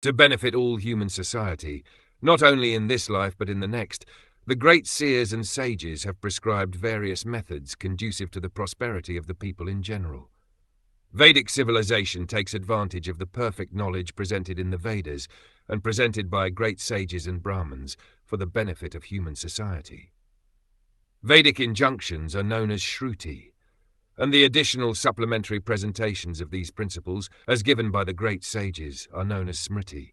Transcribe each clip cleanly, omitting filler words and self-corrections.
To benefit all human society, not only in this life but in the next, the great seers and sages have prescribed various methods conducive to the prosperity of the people in general. Vedic civilization takes advantage of the perfect knowledge presented in the Vedas and presented by great sages and Brahmins for the benefit of human society. Vedic injunctions are known as Shruti, and the additional supplementary presentations of these principles, as given by the great sages, are known as Smriti.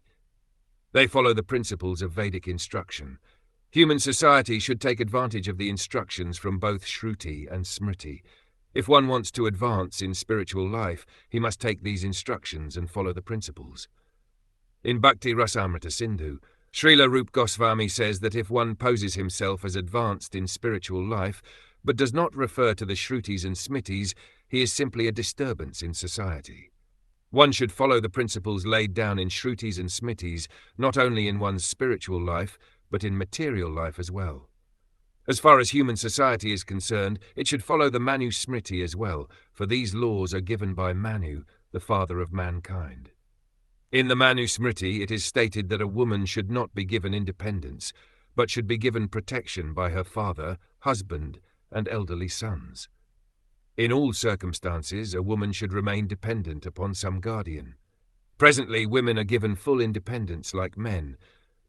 They follow the principles of Vedic instruction. Human society should take advantage of the instructions from both Shruti and Smriti. If one wants to advance in spiritual life, he must take these instructions and follow the principles. In Bhakti Rasamrita Sindhu, Srila Rupa Goswami says that if one poses himself as advanced in spiritual life, but does not refer to the Shrutis and Smritis, he is simply a disturbance in society. One should follow the principles laid down in Shrutis and Smritis, not only in one's spiritual life, but in material life as well. As far as human society is concerned, it should follow the Manu Smriti as well, for these laws are given by Manu, the father of mankind. In the Manu Smriti, it is stated that a woman should not be given independence, but should be given protection by her father, husband, and elderly sons. In all circumstances, a woman should remain dependent upon some guardian. Presently, women are given full independence like men,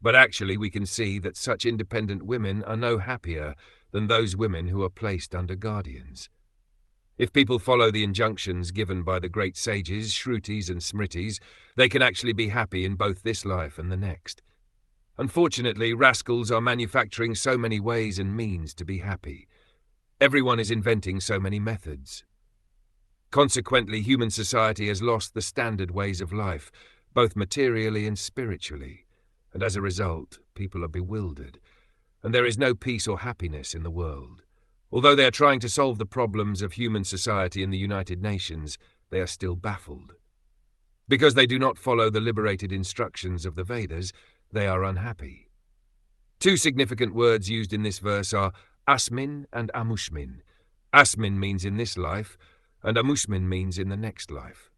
but actually we can see that such independent women are no happier than those women who are placed under guardians. If people follow the injunctions given by the great sages, Shrutis and Smritis, they can actually be happy in both this life and the next. Unfortunately, rascals are manufacturing so many ways and means to be happy. Everyone is inventing so many methods. Consequently, human society has lost the standard ways of life, both materially and spiritually, and as a result, people are bewildered, and there is no peace or happiness in the world. Although they are trying to solve the problems of human society in the United Nations, they are still baffled. Because they do not follow the liberated instructions of the Vedas, they are unhappy. Two significant words used in this verse are asmin and amushmin. Asmin means in this life, and amushmin means in the next life.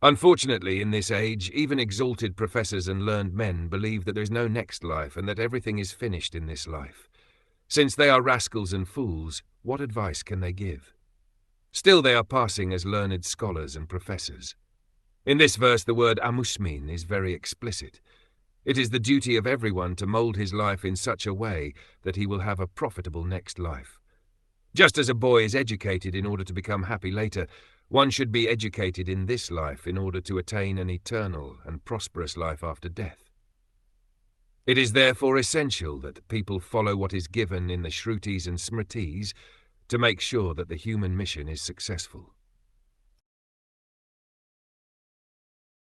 Unfortunately, in this age, even exalted professors and learned men believe that there is no next life and that everything is finished in this life. Since they are rascals and fools, what advice can they give? Still they are passing as learned scholars and professors. In this verse, the word amushmin is very explicit. It is the duty of everyone to mold his life in such a way that he will have a profitable next life. Just as a boy is educated in order to become happy later, one should be educated in this life in order to attain an eternal and prosperous life after death. It is therefore essential that people follow what is given in the Shrutis and Smritis to make sure that the human mission is successful.